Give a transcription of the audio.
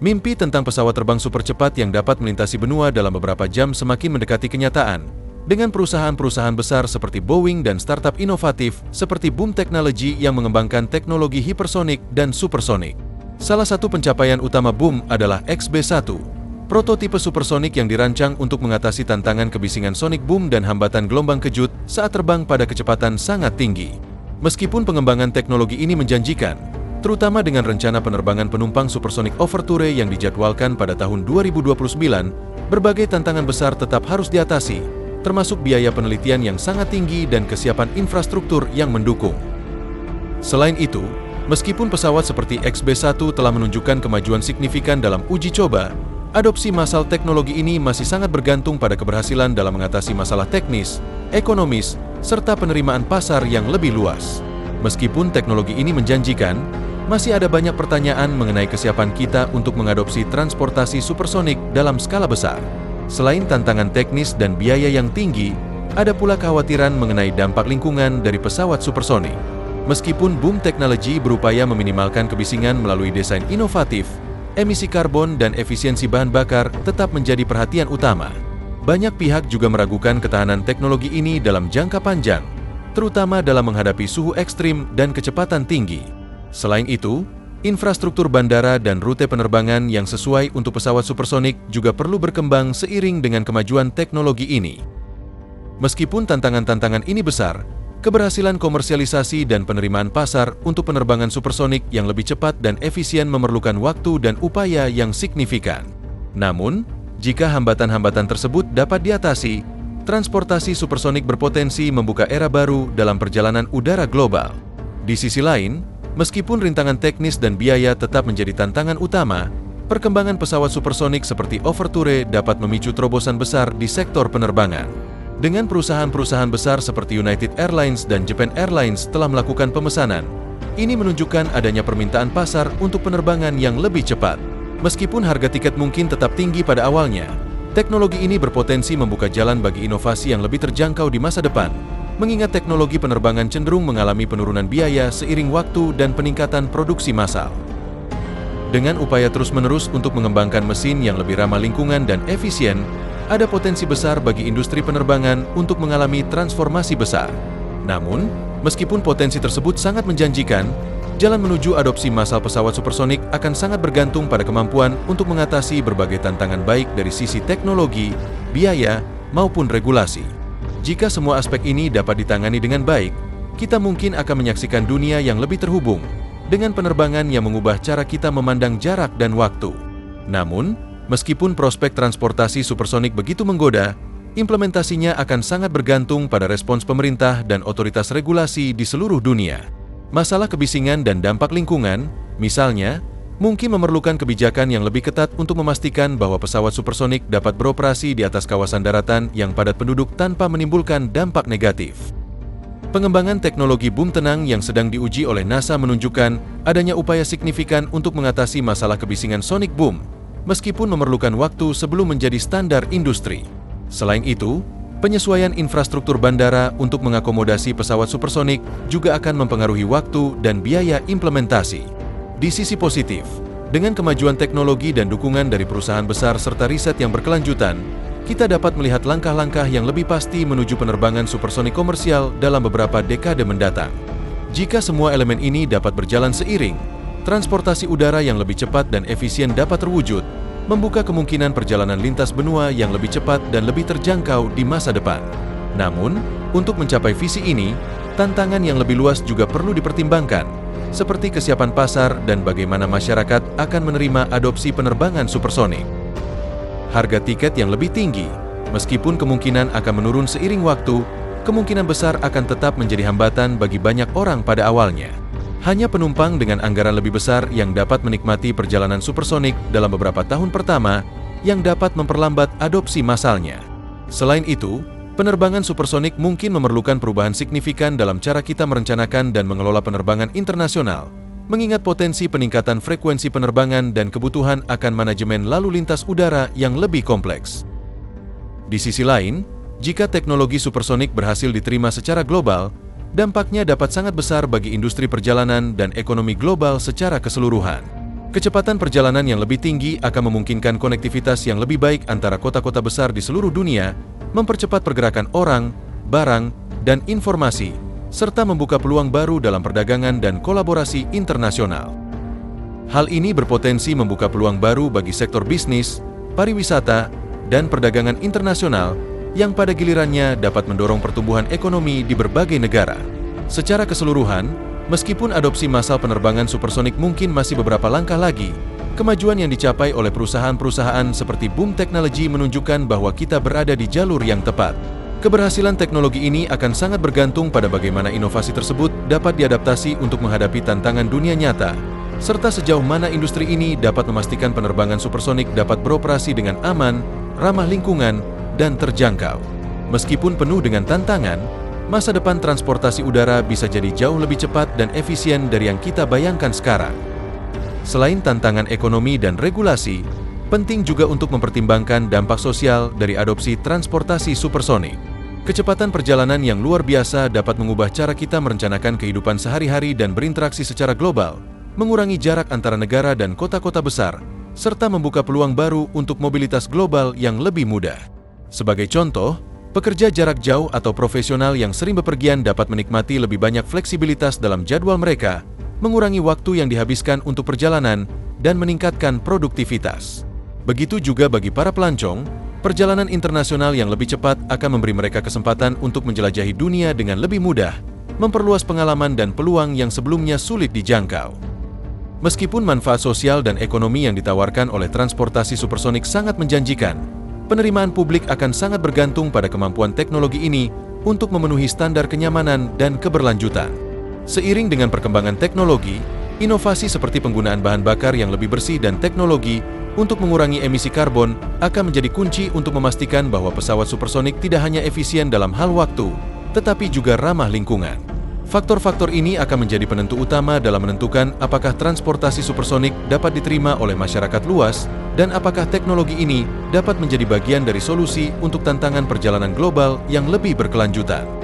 Mimpi tentang pesawat terbang super cepat yang dapat melintasi benua dalam beberapa jam semakin mendekati kenyataan, dengan perusahaan-perusahaan besar seperti Boeing dan startup inovatif seperti Boom Technology yang mengembangkan teknologi hipersonik dan supersonik. Salah satu pencapaian utama Boom adalah XB-1, prototipe supersonik yang dirancang untuk mengatasi tantangan kebisingan sonic boom dan hambatan gelombang kejut saat terbang pada kecepatan sangat tinggi. Meskipun pengembangan teknologi ini menjanjikan, terutama dengan rencana penerbangan penumpang supersonik Overture yang dijadwalkan pada tahun 2029, berbagai tantangan besar tetap harus diatasi, termasuk biaya penelitian yang sangat tinggi dan kesiapan infrastruktur yang mendukung. Selain itu, meskipun pesawat seperti XB-1 telah menunjukkan kemajuan signifikan dalam uji coba, adopsi massal teknologi ini masih sangat bergantung pada keberhasilan dalam mengatasi masalah teknis, ekonomis, serta penerimaan pasar yang lebih luas. Meskipun teknologi ini menjanjikan, masih ada banyak pertanyaan mengenai kesiapan kita untuk mengadopsi transportasi supersonik dalam skala besar. Selain tantangan teknis dan biaya yang tinggi, ada pula kekhawatiran mengenai dampak lingkungan dari pesawat supersonik. Meskipun Boom Technology berupaya meminimalkan kebisingan melalui desain inovatif, emisi karbon dan efisiensi bahan bakar tetap menjadi perhatian utama. Banyak pihak juga meragukan ketahanan teknologi ini dalam jangka panjang, terutama dalam menghadapi suhu ekstrim dan kecepatan tinggi. Selain itu, infrastruktur bandara dan rute penerbangan yang sesuai untuk pesawat supersonik juga perlu berkembang seiring dengan kemajuan teknologi ini. Meskipun tantangan-tantangan ini besar, keberhasilan komersialisasi dan penerimaan pasar untuk penerbangan supersonik yang lebih cepat dan efisien memerlukan waktu dan upaya yang signifikan. Namun, jika hambatan-hambatan tersebut dapat diatasi, transportasi supersonik berpotensi membuka era baru dalam perjalanan udara global. Di sisi lain, meskipun rintangan teknis dan biaya tetap menjadi tantangan utama, perkembangan pesawat supersonik seperti Overture dapat memicu terobosan besar di sektor penerbangan. Dengan perusahaan-perusahaan besar seperti United Airlines dan Japan Airlines telah melakukan pemesanan, ini menunjukkan adanya permintaan pasar untuk penerbangan yang lebih cepat. Meskipun harga tiket mungkin tetap tinggi pada awalnya, teknologi ini berpotensi membuka jalan bagi inovasi yang lebih terjangkau di masa depan, mengingat teknologi penerbangan cenderung mengalami penurunan biaya seiring waktu dan peningkatan produksi massal. Dengan upaya terus-menerus untuk mengembangkan mesin yang lebih ramah lingkungan dan efisien, ada potensi besar bagi industri penerbangan untuk mengalami transformasi besar. Namun, meskipun potensi tersebut sangat menjanjikan, jalan menuju adopsi massal pesawat supersonik akan sangat bergantung pada kemampuan untuk mengatasi berbagai tantangan baik dari sisi teknologi, biaya, maupun regulasi. Jika semua aspek ini dapat ditangani dengan baik, kita mungkin akan menyaksikan dunia yang lebih terhubung, dengan penerbangan yang mengubah cara kita memandang jarak dan waktu. Namun, meskipun prospek transportasi supersonik begitu menggoda, implementasinya akan sangat bergantung pada respons pemerintah dan otoritas regulasi di seluruh dunia. Masalah kebisingan dan dampak lingkungan, misalnya, mungkin memerlukan kebijakan yang lebih ketat untuk memastikan bahwa pesawat supersonik dapat beroperasi di atas kawasan daratan yang padat penduduk tanpa menimbulkan dampak negatif. Pengembangan teknologi bom tenang yang sedang diuji oleh NASA menunjukkan adanya upaya signifikan untuk mengatasi masalah kebisingan sonic boom, meskipun memerlukan waktu sebelum menjadi standar industri. Selain itu, penyesuaian infrastruktur bandara untuk mengakomodasi pesawat supersonik juga akan mempengaruhi waktu dan biaya implementasi. Di sisi positif, dengan kemajuan teknologi dan dukungan dari perusahaan besar serta riset yang berkelanjutan, kita dapat melihat langkah-langkah yang lebih pasti menuju penerbangan supersonik komersial dalam beberapa dekade mendatang. Jika semua elemen ini dapat berjalan seiring, transportasi udara yang lebih cepat dan efisien dapat terwujud, membuka kemungkinan perjalanan lintas benua yang lebih cepat dan lebih terjangkau di masa depan. Namun, untuk mencapai visi ini, tantangan yang lebih luas juga perlu dipertimbangkan, seperti kesiapan pasar dan bagaimana masyarakat akan menerima adopsi penerbangan supersonik. Harga tiket yang lebih tinggi, meskipun kemungkinan akan menurun seiring waktu, kemungkinan besar akan tetap menjadi hambatan bagi banyak orang pada awalnya. Hanya penumpang dengan anggaran lebih besar yang dapat menikmati perjalanan supersonik dalam beberapa tahun pertama yang dapat memperlambat adopsi massalnya. Selain itu, penerbangan supersonik mungkin memerlukan perubahan signifikan dalam cara kita merencanakan dan mengelola penerbangan internasional, mengingat potensi peningkatan frekuensi penerbangan dan kebutuhan akan manajemen lalu lintas udara yang lebih kompleks. Di sisi lain, jika teknologi supersonik berhasil diterima secara global, dampaknya dapat sangat besar bagi industri perjalanan dan ekonomi global secara keseluruhan. Kecepatan perjalanan yang lebih tinggi akan memungkinkan konektivitas yang lebih baik antara kota-kota besar di seluruh dunia, mempercepat pergerakan orang, barang, dan informasi, serta membuka peluang baru dalam perdagangan dan kolaborasi internasional. Hal ini berpotensi membuka peluang baru bagi sektor bisnis, pariwisata, dan perdagangan internasional yang pada gilirannya dapat mendorong pertumbuhan ekonomi di berbagai negara. Secara keseluruhan, meskipun adopsi massal penerbangan supersonik mungkin masih beberapa langkah lagi, kemajuan yang dicapai oleh perusahaan-perusahaan seperti Boom Technology menunjukkan bahwa kita berada di jalur yang tepat. Keberhasilan teknologi ini akan sangat bergantung pada bagaimana inovasi tersebut dapat diadaptasi untuk menghadapi tantangan dunia nyata, serta sejauh mana industri ini dapat memastikan penerbangan supersonik dapat beroperasi dengan aman, ramah lingkungan, dan terjangkau. Meskipun penuh dengan tantangan, masa depan transportasi udara bisa jadi jauh lebih cepat dan efisien dari yang kita bayangkan sekarang. Selain tantangan ekonomi dan regulasi, penting juga untuk mempertimbangkan dampak sosial dari adopsi transportasi supersonik. Kecepatan perjalanan yang luar biasa dapat mengubah cara kita merencanakan kehidupan sehari-hari dan berinteraksi secara global, mengurangi jarak antara negara dan kota-kota besar, serta membuka peluang baru untuk mobilitas global yang lebih mudah. Sebagai contoh, pekerja jarak jauh atau profesional yang sering bepergian dapat menikmati lebih banyak fleksibilitas dalam jadwal mereka, mengurangi waktu yang dihabiskan untuk perjalanan, dan meningkatkan produktivitas. Begitu juga bagi para pelancong, perjalanan internasional yang lebih cepat akan memberi mereka kesempatan untuk menjelajahi dunia dengan lebih mudah, memperluas pengalaman dan peluang yang sebelumnya sulit dijangkau. Meskipun manfaat sosial dan ekonomi yang ditawarkan oleh transportasi supersonik sangat menjanjikan, penerimaan publik akan sangat bergantung pada kemampuan teknologi ini untuk memenuhi standar kenyamanan dan keberlanjutan. Seiring dengan perkembangan teknologi, inovasi seperti penggunaan bahan bakar yang lebih bersih dan teknologi untuk mengurangi emisi karbon akan menjadi kunci untuk memastikan bahwa pesawat supersonik tidak hanya efisien dalam hal waktu, tetapi juga ramah lingkungan. Faktor-faktor ini akan menjadi penentu utama dalam menentukan apakah transportasi supersonik dapat diterima oleh masyarakat luas dan apakah teknologi ini dapat menjadi bagian dari solusi untuk tantangan perjalanan global yang lebih berkelanjutan.